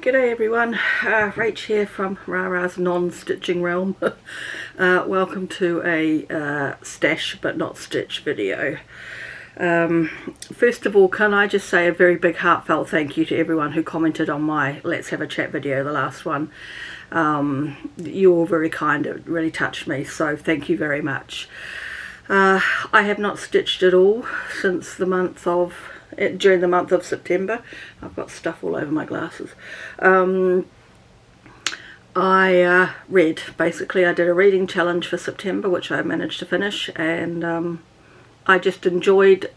G'day everyone, Rach here from Rara's non-stitching realm. Welcome to a stash but not stitch video. First of all, can I just say a very big heartfelt thank you to everyone who commented on my Let's Have a Chat video, the last one. You're all very kind, it really touched me, so thank you very much. I have not stitched at all since during the month of September. I've got stuff all over my glasses. I read, basically. I did a reading challenge for September, which I managed to finish, and I just enjoyed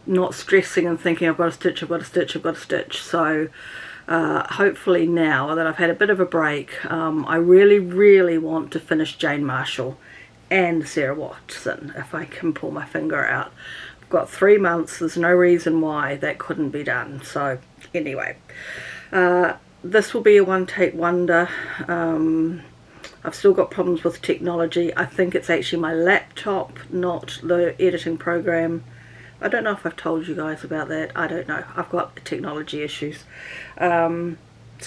not stressing and thinking I've got to stitch, I've got to stitch, I've got to stitch. So hopefully now that I've had a bit of a break, I really want to finish Jane Marshall and Sarah Watson, if I can pull my finger out. I've got 3 months, there's no reason why that couldn't be done. So anyway, this will be a one-take wonder. I've still got problems with technology. I think it's actually my laptop, not the editing program. I don't know if I've told you guys about that. I don't know. I've got technology issues. So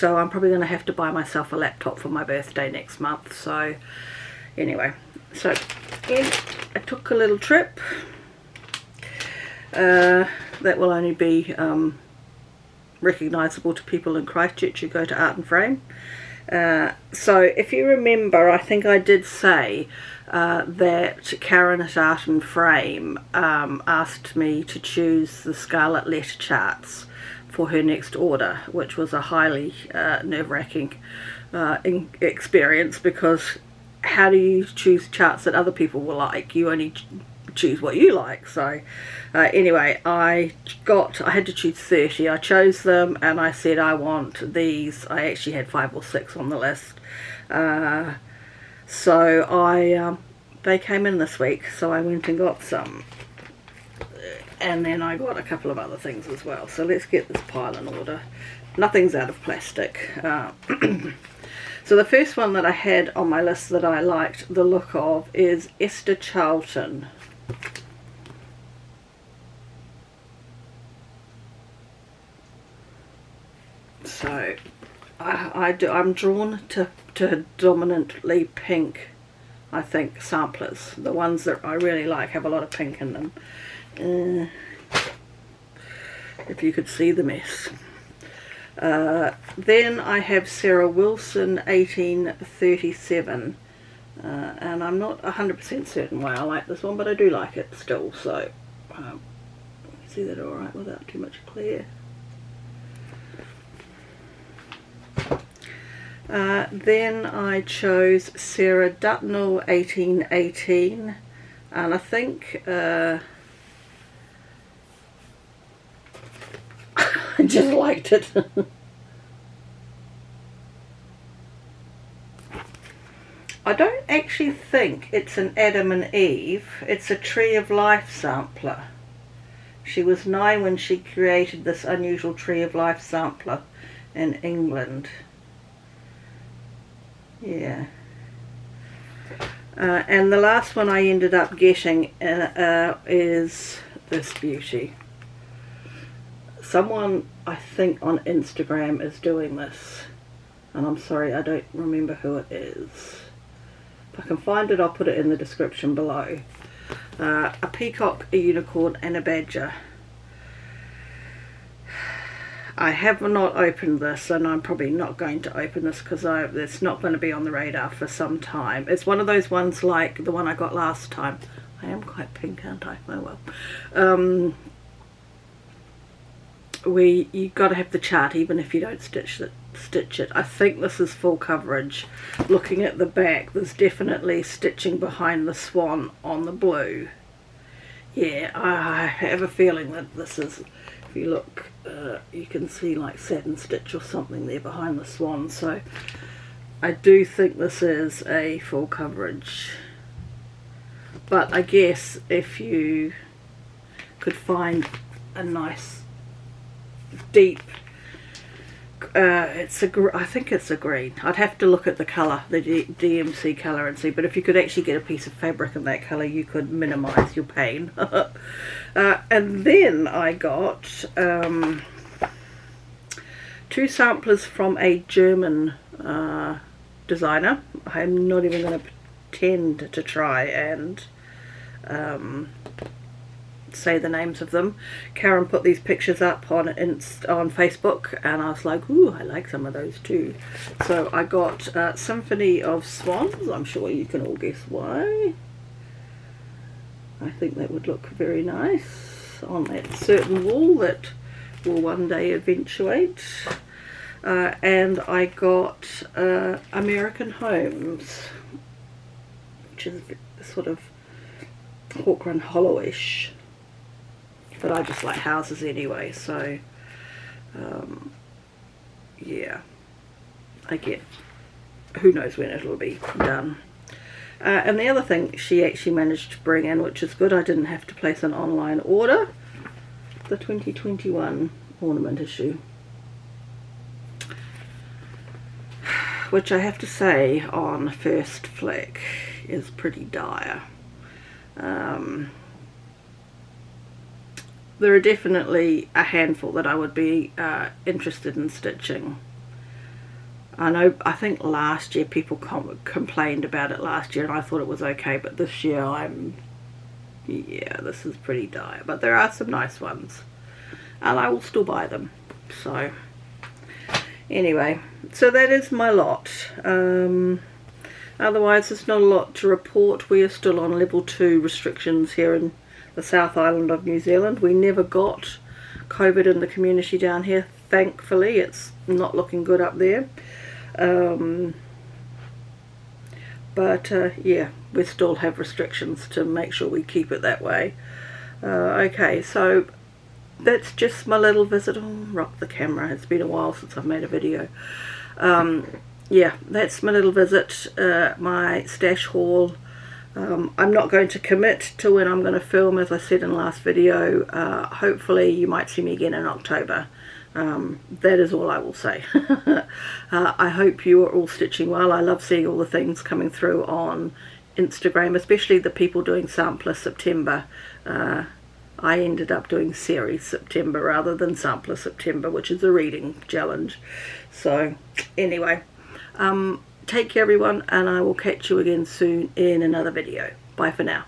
I'm probably going to have to buy myself a laptop for my birthday next month. So anyway, so yeah, I took a little trip. That will only be recognisable to people in Christchurch who go to Art and Frame. So if you remember, I think I did say that Karen at Art and Frame asked me to choose the Scarlet Letter charts for her next order, which was a highly nerve-wracking experience, because how do you choose charts that other people will like? You only choose what you like. So anyway, I had to choose 30. I chose them and I said I want these. I actually had 5 or 6 on the list. So they came in this week, so I went and got some, and then I got a couple of other things as well. So let's get this pile in order. Nothing's out of plastic. So the first one that I had on my list that I liked the look of is Esther Charlton. So I'm drawn to dominantly pink, I think, samplers. The ones that I really like have a lot of pink in them. If you could see the mess. Then I have Sarah Wilson 1837, and I'm not 100% certain why I like this one, but I do like it still. So see that alright without too much glare. Then I chose Sarah Dutnell 1818, and I think I just liked it. I don't actually think it's an Adam and Eve, it's a Tree of Life sampler. She was 9 when she created this unusual Tree of Life sampler in England. Yeah. And the last one I ended up getting is this beauty. Someone, I think, on Instagram is doing this, and I'm sorry, I don't remember who it is. If I can find it, I'll put it in the description below. A peacock, a unicorn, and a badger. I have not opened this, and I'm probably not going to open this because it's not going to be on the radar for some time. It's one of those ones like the one I got last time. I am quite pink, aren't I? Oh well. You got to have the chart even if you don't stitch it. I think this is full coverage. Looking at the back, there's definitely stitching behind the swan on the blue. Yeah, I have a feeling that this is, if you look, you can see like satin stitch or something there behind the swan. So I do think this is a full coverage. But I guess if you could find a nice deep, I think it's a green. I'd have to look at the colour, the DMC colour, and see, but if you could actually get a piece of fabric in that colour, you could minimise your pain. And then I got 2 samplers from a German designer. I'm not even going to pretend to try and say the names of them. Karen put these pictures up on Facebook, and I was like, ooh, I like some of those too. So I got Symphony of Swans. I'm sure you can all guess why. I think that would look very nice on that certain wall that will one day eventuate. And I got American Homes, which is sort of Hawk Run Hollowish, but I just like houses anyway, so yeah, I get, who knows when it'll be done. And the other thing she actually managed to bring in, which is good, I didn't have to place an online order, the 2021 ornament issue, which I have to say on first flick is pretty dire. There are definitely a handful that I would be interested in stitching. I think last year people complained about it last year, and I thought it was okay, but this year yeah, this is pretty dire. But there are some nice ones, and I will still buy them. So anyway, so that is my lot. Otherwise, there's not a lot to report. We are still on level 2 restrictions here in the South Island of New Zealand. We never got COVID in the community down here. Thankfully, it's not looking good up there. But yeah, we still have restrictions to make sure we keep it that way. Okay, so that's just my little visit. Oh, rock the camera. It's been a while since I've made a video. Yeah, that's my little visit, my stash haul. I'm not going to commit to when I'm going to film, as I said in the last video. Hopefully you might see me again in October. That is all I will say. I hope you are all stitching well. I love seeing all the things coming through on Instagram, especially the people doing Sampler September. I ended up doing Series September rather than Sampler September, which is a reading challenge. So anyway, take care everyone, and I will catch you again soon in another video. Bye for now.